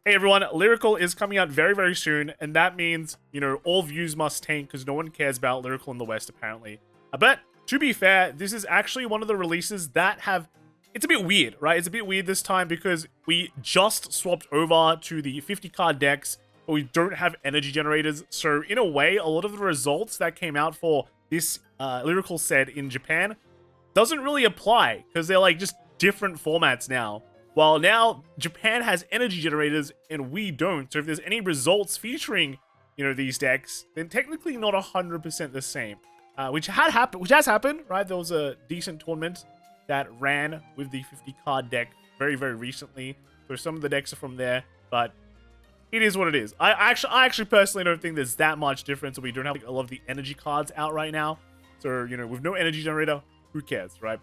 Hey everyone, Lyrical is coming out very, very soon, and that means, you know, all views must tank because no one cares about Lyrical in the West, apparently. But, to be fair, this is actually one of the releases that have... It's a bit weird, right? It's a bit weird this time because we just swapped over to the 50-card decks, but we don't have energy generators. So, in a way, a lot of the results that came out for this Lyrical set in Japan doesn't really apply because they're, like, just different formats now. Well, now Japan has energy generators and we don't. So if there's any results featuring, you know, these decks, then technically not 100% the same. Which has happened, right? There was a decent tournament that ran with the 50-card deck very, very recently. So some of the decks are from there, but it is what it is. I actually personally don't think there's that much difference. We don't have like, a lot of the energy cards out right now. So, you know, with no energy generator, who cares, right?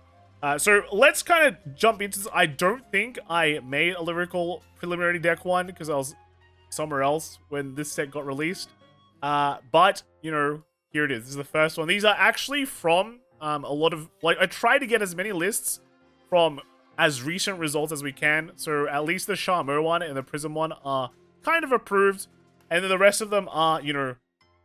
So let's kind of jump into this. I don't think I made a Lyrical preliminary deck one because I was somewhere else when this set got released. But, you know, here it is. This is the first one. These are actually from a lot of... Like, I try to get as many lists from as recent results as we can. So at least the Shamu one and the Prism one are kind of approved. And then the rest of them are, you know,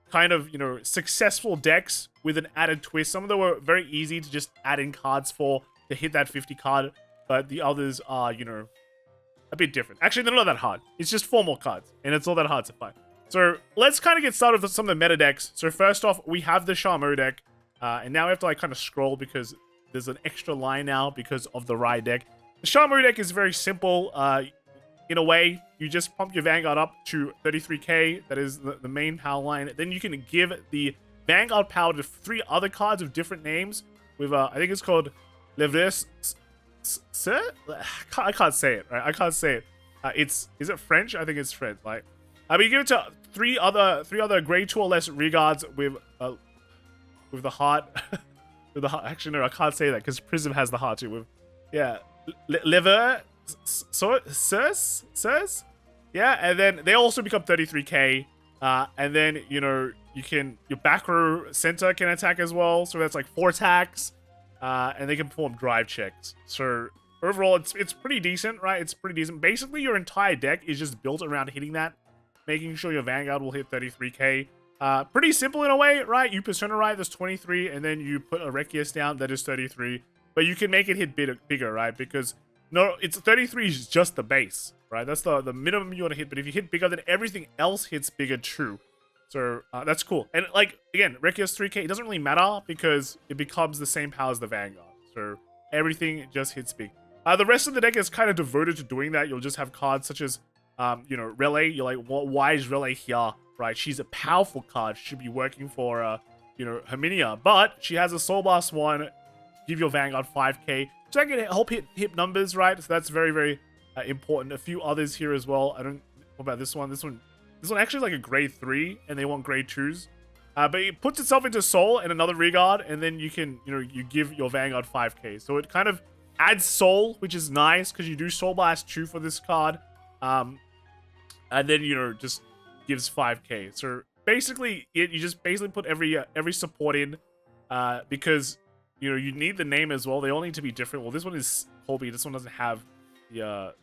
kind of, you know, successful decks with an added twist. Some of them were very easy to just add in cards for to hit that 50 card, but the others are, you know, a bit different. Actually, they're not that hard. It's just 4 more cards, and it's not that hard to find. So let's kind of get started with some of the meta decks. So first off, we have the Shamu deck, and now we have to like kind of scroll because there's an extra line now because of the Rai deck. The Shamu deck is very simple. In a way, you just pump your Vanguard up to 33k. That is the main power line. Then you can give the Vanguard power to 3 other cards with different names. With I think it's called Livres. I can't say it. Right? I can't say it. Is it French? I think it's French. Like, but you give it to three other grade 2 or less regards with the heart. With the heart. Actually, no, I can't say that because Prism has the heart too. With liver. Sirs? Yeah, and then they also become 33k. And then, you know, your back row center can attack as well. So that's like 4 attacks. And they can perform drive checks. So overall, it's pretty decent, right? It's pretty decent. Basically, your entire deck is just built around hitting that, making sure your Vanguard will hit 33k. Pretty simple in a way, right? You Persona Ride, that's 23, and then you put a Requiesce down, that is 33. But you can make it hit bigger, right? Because no, it's 33 is just the base, right? That's the minimum you want to hit. But if you hit bigger, then everything else hits bigger too. So that's cool. And like, again, Requiesce 3k, it doesn't really matter because it becomes the same power as the Vanguard. So everything just hits big. The rest of the deck is kind of devoted to doing that. You'll just have cards such as, you know, Relay. You're like, why is Relay here, right? She's a powerful card. She should be working for, you know, Herminia. But she has a Soul Blast 1. Give your Vanguard 5k. So that can help hit numbers, right? So that's very, very important. A few others here as well. What about this one? This one actually is like a grade 3, and they want grade 2s. But it puts itself into Soul and another Regard, and then you can, you know, you give your Vanguard 5k. So it kind of adds Soul, which is nice, because you do Soul Blast 2 for this card. And then, you know, just gives 5k. So basically, you just basically put every support in, because, you know, you need the name as well. They all need to be different. Well, this one is Colby. This one doesn't have the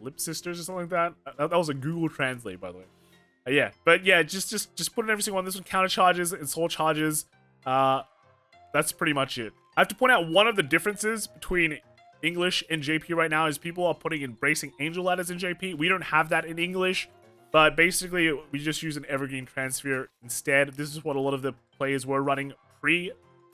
Lip Sisters or something like that. That was a Google Translate, by the way. Yeah, but yeah, just put in every single one. This one counter charges and soul charges. That's pretty much it. I have to point out one of the differences between English and JP right now is people are putting Embracing Angel Ladders in JP. We don't have that in English, but basically we just use an Evergreen Transfer instead. This is what a lot of the players were running pre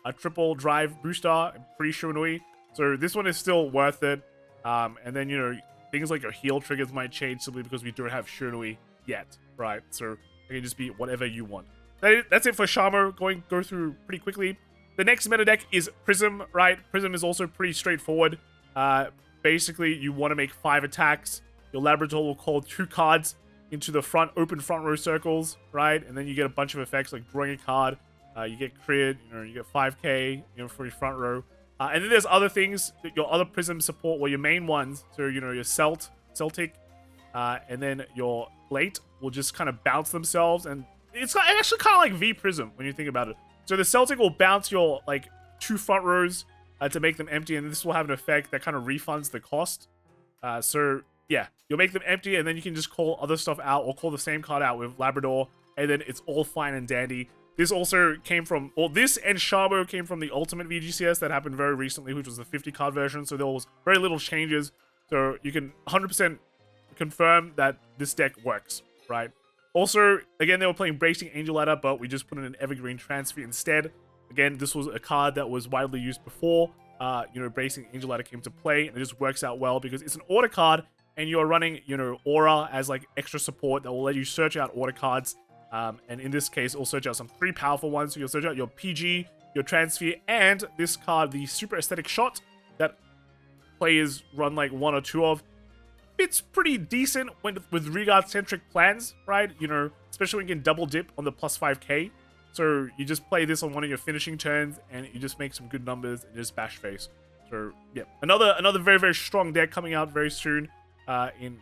a triple drive booster pre Shunui. So this one is still worth it. And then, you know, things like your heal triggers might change simply because we don't have Shunui yet, right? So it can just be whatever you want. That's it for Shamu. Go through pretty quickly. The next meta deck is Prism, right? Prism is also pretty straightforward. Basically, you want to make 5 attacks. Your Laboratory will call 2 cards into the open front row circles, right? And then you get a bunch of effects like drawing a card. You get crit, you know, you get 5k, you know, for your front row. And then there's other things that your other Prism support, well, your main ones. So, you know, your Celtic, and then your Plate will just kind of bounce themselves. And it's actually kind of like V Prism when you think about it. So the Celtic will bounce your, like, 2 front rows to make them empty. And this will have an effect that kind of refunds the cost. So yeah, you'll make them empty, and then you can just call other stuff out or call the same card out with Labrador, and then it's all fine and dandy. This also came from, well, this and Shamu came from the Ultimate VGCS that happened very recently, which was the 50 card version, so there was very little changes. So you can 100% confirm that this deck works, right? Also, again, they were playing Bracing Angel Ladder, but we just put in an Evergreen Transfer instead. Again, this was a card that was widely used before, Bracing Angel Ladder came to play, and it just works out well because it's an order card, and you're running, Aura as like extra support that will let you search out order cards. And in this case, it'll search out some 3 powerful ones. So you'll search out your PG, your Transfer, and this card, the Super Aesthetic Shot, that players run like 1 or 2 of. It's pretty decent with regard-centric plans, right? Especially when you can double dip on the plus 5k. So you just play this on one of your finishing turns, and you just make some good numbers and just bash face. So yeah, another very, very strong deck coming out very soon in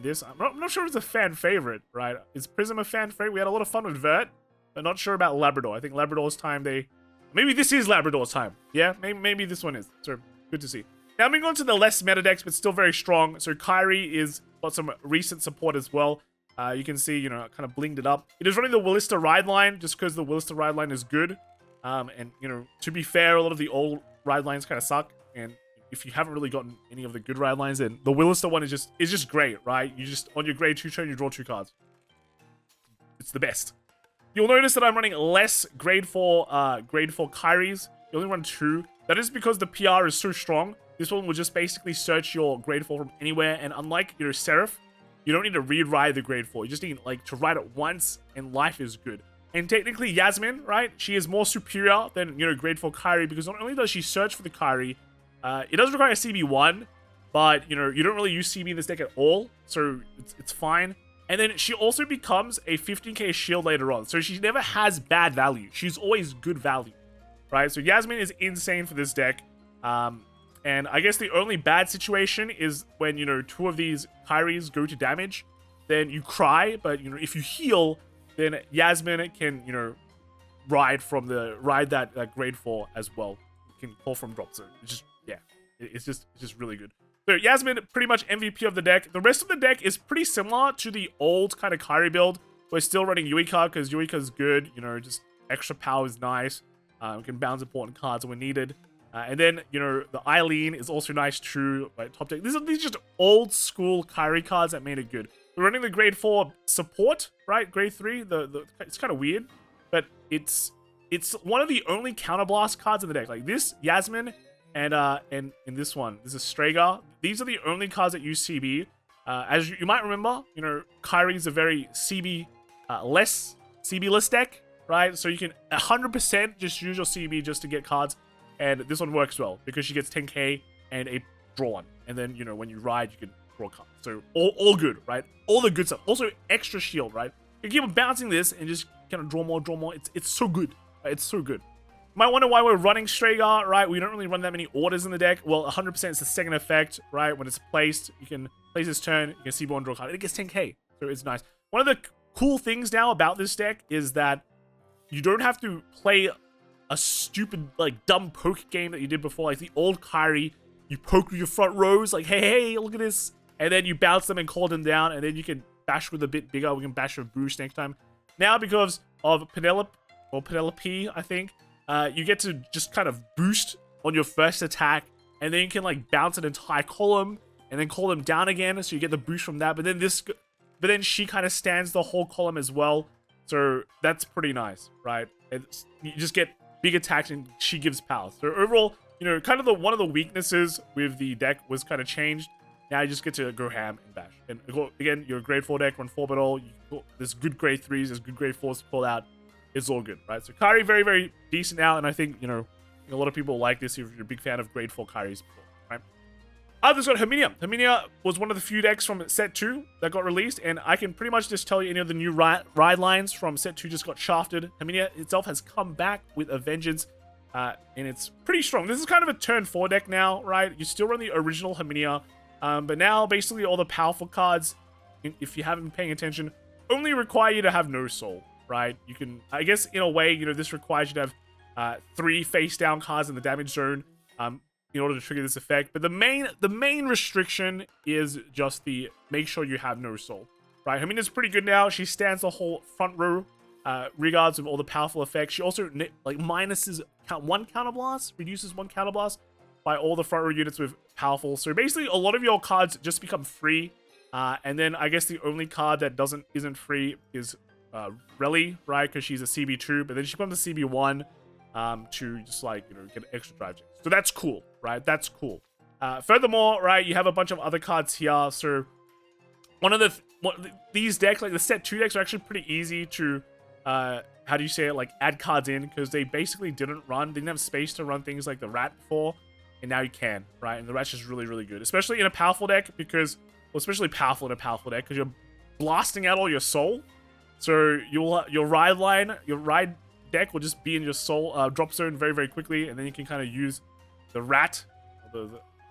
this. I'm not sure if it's a fan favorite, right? Is Prism a fan favorite? We had a lot of fun with Vert, but not sure about Labrador. I think Labrador's time, maybe this is Labrador's time. Yeah, maybe this one is. So good to see. Now moving on to the less meta decks, but still very strong. So Kyrie is got some recent support as well. You can see, kind of blinged it up. It is running the Willista ride line just because the Willista ride line is good. And, to be fair, a lot of the old ride lines kind of suck. And if you haven't really gotten any of the good ride lines, then the Willista one is just great, right? You just, on your grade 2 turn, you draw 2 cards. It's the best. You'll notice that I'm running less grade 4 Kyries. You only run 2. That is because the PR is so strong. This one will just basically search your grade 4 from anywhere. And unlike, Seraph, you don't need to re-ride the grade 4. You just need, to ride it once, and life is good. And technically, Yasmin, right? She is more superior than, grade 4 Kyrie, because not only does she search for the Kyrie, it does require a CB1, but, you don't really use CB in this deck at all, so it's fine. And then she also becomes a 15k shield later on, so she never has bad value. She's always good value, right? So Yasmin is insane for this deck. And I guess the only bad situation is when, 2 of these Kyries go to damage, then you cry, but, if you heal, then Yasmin can, ride that grade 4 as well. You can call from drop zone. It's just really good. So Yasmin, pretty much MVP of the deck. The rest of the deck is pretty similar to the old kind of Kyrie build. We're still running Yuika because Yuika's good, just extra power is nice. We can bounce important cards when needed. And then, the Eileen is also nice too, like top deck. These are just old school Kyrie cards that made it good. We're running the grade 4 support, right? Grade 3, it's kind of weird, but it's one of the only counterblast cards in the deck. Like this, Yasmin, and in this one, this is Stragar. These are the only cards that use CB. As you might remember, Kyrie is a very CB-less deck, right? So you can 100% just use your CB just to get cards. And this one works well because she gets 10k and a drawn. And then, when you ride, you can draw cards. So all good, right? All the good stuff. Also, extra shield, right? You keep on bouncing this and just kind of draw more. It's so good. Right? It's so good. You might wonder why we're running Stragar, right? We don't really run that many orders in the deck. Well, 100% is the second effect, right? When it's placed, you can place this turn, you can see one draw card. And it gets 10k. So it's nice. One of the cool things now about this deck is that you don't have to play a stupid, dumb poke game that you did before. Like the old Kyrie, you poke with your front rows, like, hey, look at this. And then you bounce them and call them down, and then you can bash with a bit bigger. We can bash with boost next time. Now, because of Penelope, I think, you get to just kind of boost on your first attack, and then you can, bounce an entire column, and then call them down again, so you get the boost from that. But then she kind of stands the whole column as well. So that's pretty nice, right? You just get big attacks, and she gives power. So overall, kind of one of the weaknesses with the deck was kind of changed. Now you just get to go ham and bash. And again, you're a grade 4 deck, run 4-bit-all. There's good grade 3s, there's good grade 4s to pull out. It's all good, right? So Kyrie, very, very decent now, and I think, a lot of people like this if you're a big fan of grade 4 Kyries before, right? Others got Herminia. Herminia was one of the few decks from set 2 that got released, and I can pretty much just tell you any of the new ride lines from set 2 just got shafted. Herminia itself has come back with a vengeance, and it's pretty strong. This is kind of a turn 4 deck now, right? You still run the original Herminia, but now basically all the powerful cards, if you haven't been paying attention, only require you to have no soul, right? You can, I guess in a way, this requires you to have 3 face down cards in the damage zone. in order to trigger this effect. But the main restriction is just the make sure you have no soul, right? Herminia's pretty good now. She stands the whole front row, regards of all the powerful effects. She also like minuses one counterblast, reduces one counterblast by all the front row units with powerful. So basically, a lot of your cards just become free. And then I guess the only card that isn't free is Relly, right? Because she's a CB2, but then she becomes a CB1 to just like, you know, get extra drive checks. So that's cool, right? That's cool. Furthermore, right, you have a bunch of other cards here. So one of these decks, like the set 2 decks, are actually pretty easy to how do you say it, like add cards in, because they basically didn't have space to run things like the rat before, and now you can, right? And the rat's just really, really good, especially in a powerful deck, because, well, especially powerful in a powerful deck, because you're blasting out all your soul. So your ride deck will just be in your soul drop zone very, very quickly, and then you can kind of use the rat.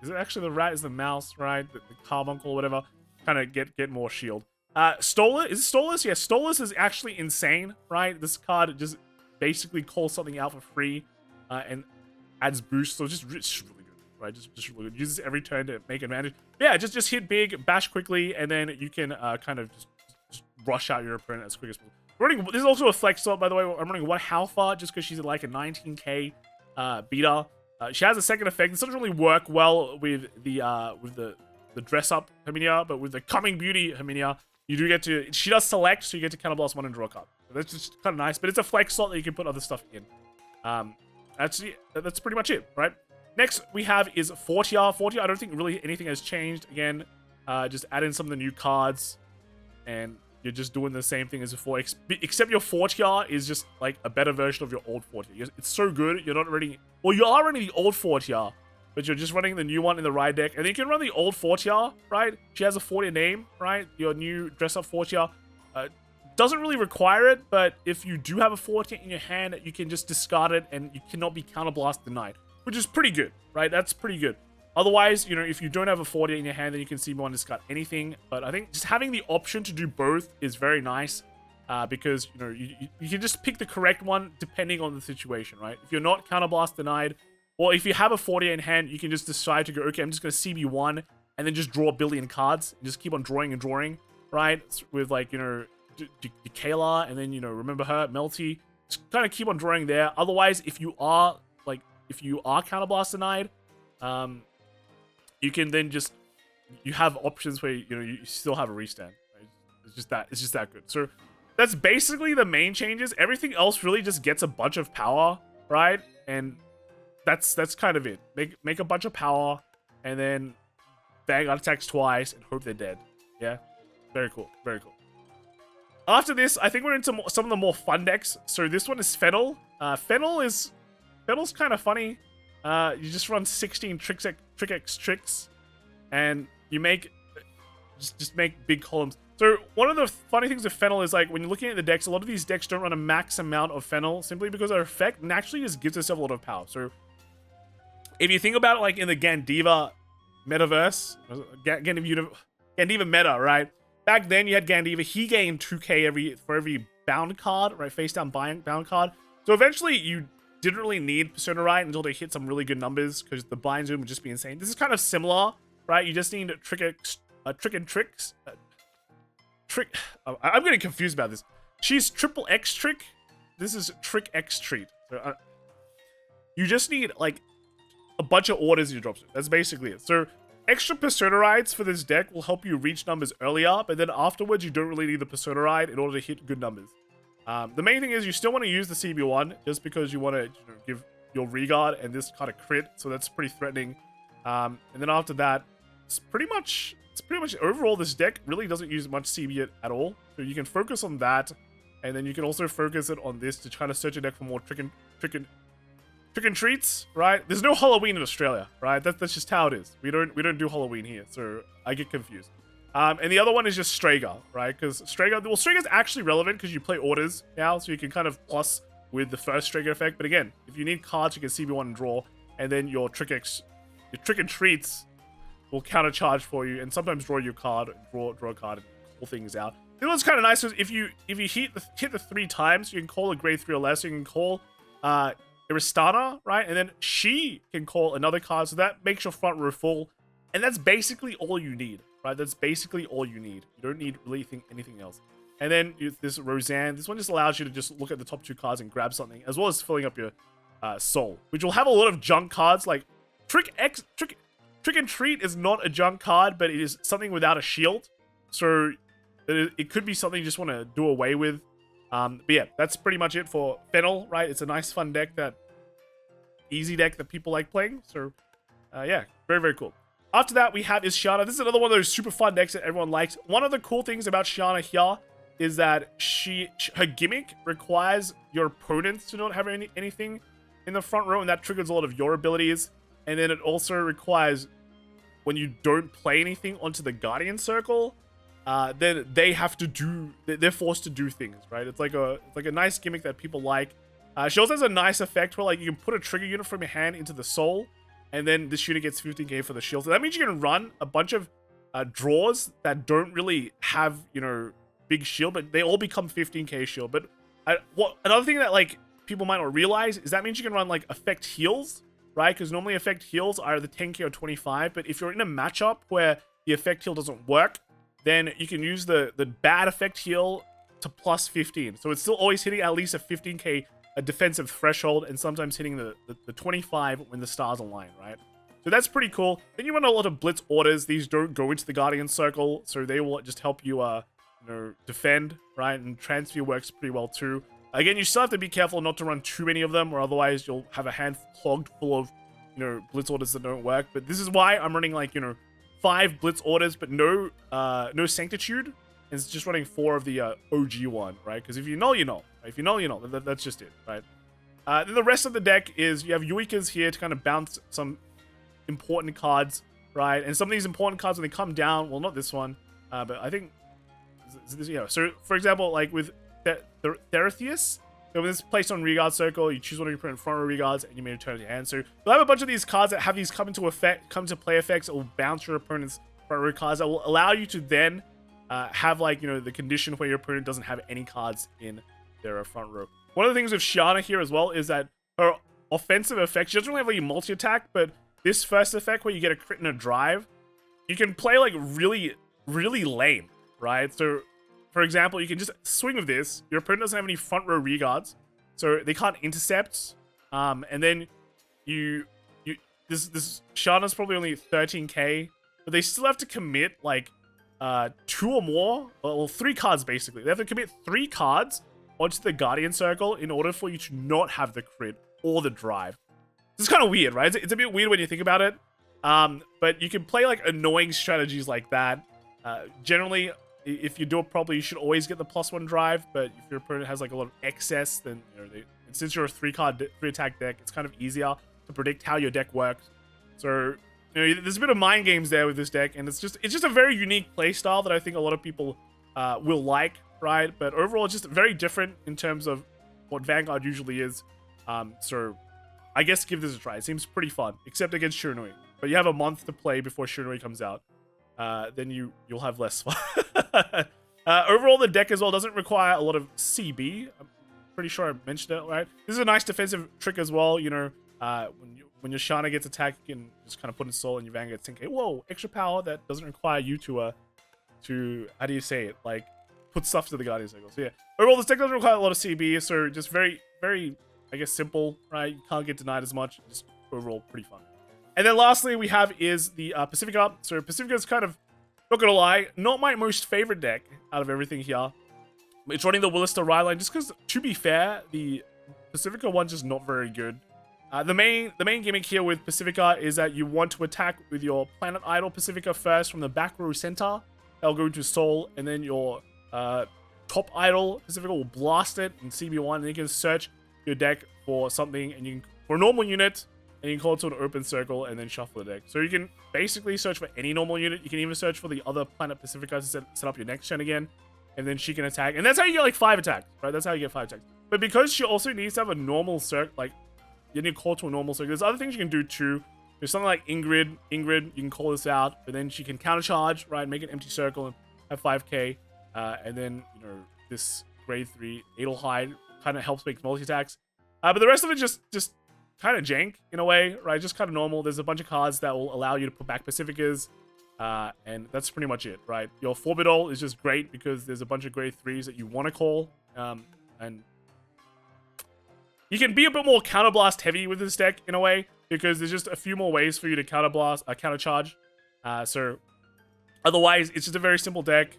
Is it actually the rat? Is the mouse, right? The carbuncle or whatever. Kind of get more shield. Stolas, is it Stolas? Yeah, Stolas is actually insane, right? This card just basically calls something out for free and adds boost. So it's just really good, right? Just really good. Uses every turn to make advantage. Yeah, just hit big, bash quickly, and then you can kind of just rush out your opponent as quick as possible. This is also a flex slot, by the way. I'm running one Halfa just because she's like a 19k beater. She has a second effect. This doesn't really work well with the dress up Herminia, but with the coming beauty Herminia, you do get to, she does select, so you get to counterblast one and draw a card. So that's just kind of nice, but it's a flex slot that you can put other stuff in. Actually, that's pretty much it, right? Next we have is Fortia. Fortia, I don't think really anything has changed. Again, just add in some of the new cards, and you're just doing the same thing as before, except your Fortia is just like a better version of your old Fortia. It's so good, you're not running, well, you are running the old Fortia, but you're just running the new one in the ride deck. And then you can run the old Fortia, right? She has a Fortia name, right? Your new dress-up Fortia. Doesn't really require it, but if you do have a Fortia in your hand, you can just discard it, and you cannot be counterblast denied, which is pretty good, right? That's pretty good. Otherwise, you know, if you don't have a Fortia in your hand, then you can CB1 discard anything. But I think just having the option to do both is very nice, because, you know, you can just pick the correct one depending on the situation, right? If you're not counterblast denied, or if you have a Fortia in hand, you can just decide to go, okay, I'm just going to CB1 and then just draw a billion cards and just keep on drawing and drawing, right? With, like, you know, Kayla, and then, you know, remember her, Melty. Just kind of keep on drawing there. Otherwise, if you are counterblast denied, you can then just, you have options where, you know, you still have a restand, right? It's just that good. So that's basically the main changes. Everything else really just gets a bunch of power, right? And that's kind of it. Make a bunch of power, and then bang out attacks twice and hope they're dead. Yeah, very cool, very cool. After this, I think we're into some of the more fun decks. So this one is Fenel. Fenel's kind of funny. You just run 16 tricks, and you make just make big columns. So one of the funny things with Fenel is, like, when you're looking at the decks, a lot of these decks don't run a max amount of Fenel simply because our effect naturally just gives itself a lot of power. So if you think about it, like in the Gandiva metaverse, Gandiva meta, right? Back then you had Gandiva. He gained 2k for every bound card, right? Face down bound card. So eventually you didn't really need Persona Right until they hit some really good numbers, because the blind zoom would just be insane. This is kind of similar, right? You just need I'm getting confused about this. She's triple X trick. This is trick X treat. So, you just need like a bunch of orders in your drop zone. That's basically it. So extra Persona Rides for this deck will help you reach numbers earlier, but then afterwards you don't really need the Persona Ride in order to hit good numbers. The main thing is you still want to use the CB1 just because you want to, you know, give your regard and this kind of crit, so that's pretty threatening. And then after that, it's pretty much overall this deck really doesn't use much CB at all. So you can focus on that, and then you can also focus it on this to try to search a deck for more trick and treats, right? There's no Halloween in Australia, right? That's just how it is. We don't do Halloween here, so I get confused. And the other one is just Strager, right? Because Strager's actually relevant because you play orders now, so you can kind of plus with the first Strager effect. But again, if you need cards, you can CB1 and draw, and then your trick and treats will countercharge for you, and sometimes draw your card, draw a card, and pull things out. This one's kind of nice because if you hit the 3 times, you can call a grade 3 or less. You can call Isana, right? And then she can call another card, so that makes your front row full. And that's basically all you need, right? That's basically all you need. You don't need really anything else. And then this Roseanne, this one just allows you to just look at the top 2 cards and grab something, as well as filling up your soul, which will have a lot of junk cards. Like Trick and Treat is not a junk card, but it is something without a shield. So it could be something you just want to do away with. But yeah, that's pretty much it for Fenel, right? It's a nice, fun deck, easy deck that people like playing. So yeah, very, very cool. After that, we have Isana. This is another one of those super fun decks that everyone likes. One of the cool things about Isana here is that her gimmick requires your opponents to not have anything in the front row, and that triggers a lot of your abilities. And then it also requires, when you don't play anything onto the Guardian Circle, then they're forced to do things, right? It's like a nice gimmick that people like. She also has a nice effect where, like, you can put a trigger unit from your hand into the soul, and then this unit gets 15k for the shield. So that means you can run a bunch of draws that don't really have, big shield, but they all become 15k shield. But another thing that, like, people might not realize is that means you can run, like, effect heals, right? Because normally effect heals are either 10k or 25, but if you're in a matchup where the effect heal doesn't work, then you can use the bad effect heal to plus 15. So it's still always hitting at least a 15k a defensive threshold, and sometimes hitting the 25 when the stars align, right? So that's pretty cool. Then you run a lot of blitz orders. These don't go into the Guardian Circle, so they will just help you, defend, right? And transfer works pretty well too. Again, you still have to be careful not to run too many of them, or otherwise you'll have a hand clogged full of, blitz orders that don't work. But this is why I'm running, like, 5 blitz orders, but no sanctitude. It's just running 4 of the OG one, right? Because if you know, you know. If you know, you know. That's just it, right? Then the rest of the deck is you have Yuikas here to kind of bounce some important cards, right? And some of these important cards, when they come down, well, not this one, but I think, so for example, like with Theretheus, so when it's placed on Reguard Circle, you choose one of your opponent front row Reguards, and you may return to your hand. So you'll have a bunch of these cards that have these come to play effects that will bounce your opponent's front row cards that will allow you to then have, like, the condition where your opponent doesn't have any cards in their front row. One of the things with Shiana here as well is that her offensive effect, she doesn't really have like multi-attack, but this first effect where you get a crit and a drive, you can play, like, really, really lame, right? So, for example, you can just swing with this. Your opponent doesn't have any front row Reguards, so they can't intercept. And then this Shiana's probably only 13k, but they still have to commit, like, 2 or more, well, 3 cards basically. They have to commit 3 cards onto the Guardian Circle in order for you to not have the crit or the drive. This is kind of weird, right? It's a bit weird when you think about it. But you can play, like, annoying strategies like that. Generally, if you do it properly, you should always get the +1 drive. But if your opponent has, like, a lot of excess, then and since you're a 3-attack deck, it's kind of easier to predict how your deck works. So there's a bit of mind games there with this deck, and it's just a very unique playstyle that I think a lot of people will like, right? But overall, it's just very different in terms of what Vanguard usually is. So I guess give this a try. It seems pretty fun, except against Shiranui. But you have a month to play before Shiranui comes out. Then you'll have less fun. Overall, the deck as well doesn't require a lot of CB. I'm pretty sure I mentioned it, right? This is a nice defensive trick as well. When your Shana gets attacked, you can just kind of put in soul and your Vanguard gets 10k. Whoa, extra power that doesn't require you to how do you say it? Like, put stuff to the Guardian Circle. So yeah, overall, this deck doesn't require a lot of CB, so just very, very, I guess, simple, right? You can't get denied as much. Just overall, pretty fun. And then lastly, we have is the Pacifica. So Pacifica is kind of, not gonna lie, not my most favorite deck out of everything here. It's running the Willister Ryline just because, to be fair, the Pacifica one's just not very good. The main gimmick here with Pacifica is that you want to attack with your Planet Idol Pacifica first from the back row center. That'll go into Soul, and then your top Idol Pacifica will blast it in CB1, and you can search your deck for something, and for a normal unit, and you can call it to an open circle, and then shuffle the deck. So you can basically search for any normal unit. You can even search for the other Planet Pacifica to set up your next gen again, and then she can attack. And that's how you get, like, 5 attacks, right? That's how you get 5 attacks. But because she also needs to have a normal circle, like, you need to call to a normal circle. There's other things you can do too. There's something like Ingrid, you can call this out, but then she can countercharge, right? Make an empty circle and have 5k. And then, this grade 3 Edelhide kind of helps make multi-attacks. But the rest of it just kind of jank in a way, right? Just kind of normal. There's a bunch of cards that will allow you to put back Pacificas, and that's pretty much it, right? Your Forbidol is just great because there's a bunch of grade 3s that you want to call, and you can be a bit more counterblast heavy with this deck in a way because there's just a few more ways for you to countercharge. So otherwise, it's just a very simple deck.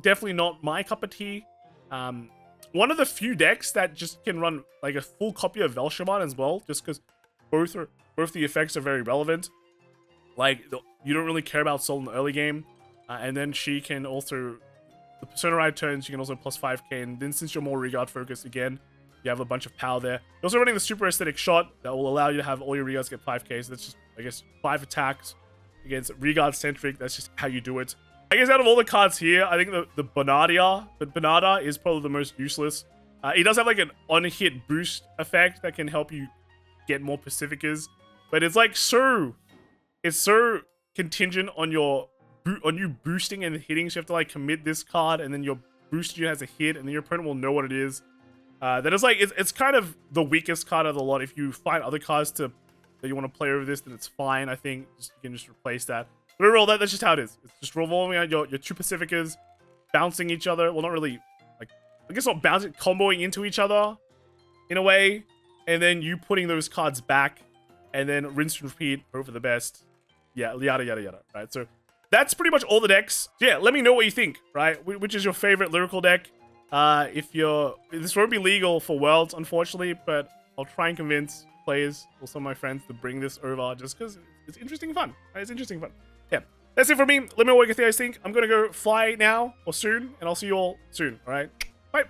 Definitely not my cup of tea. One of the few decks that just can run like a full copy of Velshaman as well, just because both the effects are very relevant. Like, you don't really care about Soul in the early game, and then she can also, the Persona Ride turns, you can also plus 5k, and then since you're more Regard focused again, you have a bunch of power there. You're also running the Super Aesthetic Shot that will allow you to have all your Regards get 5k, so that's just, I guess, 5 attacks against Regard centric. That's just how you do it. I guess out of all the cards here, I think the Bonada is probably the most useless. It does have like an on-hit boost effect that can help you get more Pacificas, but it's like it's so contingent on you boosting and hitting, so you have to like commit this card and then your boost you has a hit and then your opponent will know what it is. That is like, it's kind of the weakest card of the lot. If you find other cards that you want to play over this, then it's fine. I think you can just replace that. But overall, that's just how it is. It's just revolving around your two Pacificas, bouncing each other. Well, not really, like, I guess not bouncing, comboing into each other in a way. And then you putting those cards back and then rinse and repeat over the best. Yeah, yada, yada, yada, right? So that's pretty much all the decks. Yeah, let me know what you think, right? Which is your favorite Lyrical deck? This won't be legal for Worlds, unfortunately, but I'll try and convince players or some of my friends to bring this over just because it's interesting and fun. Right? It's interesting and fun. Yeah, that's it for me. Let me know what you guys think. I'm gonna go fly now or soon, and I'll see you all soon. All right, bye.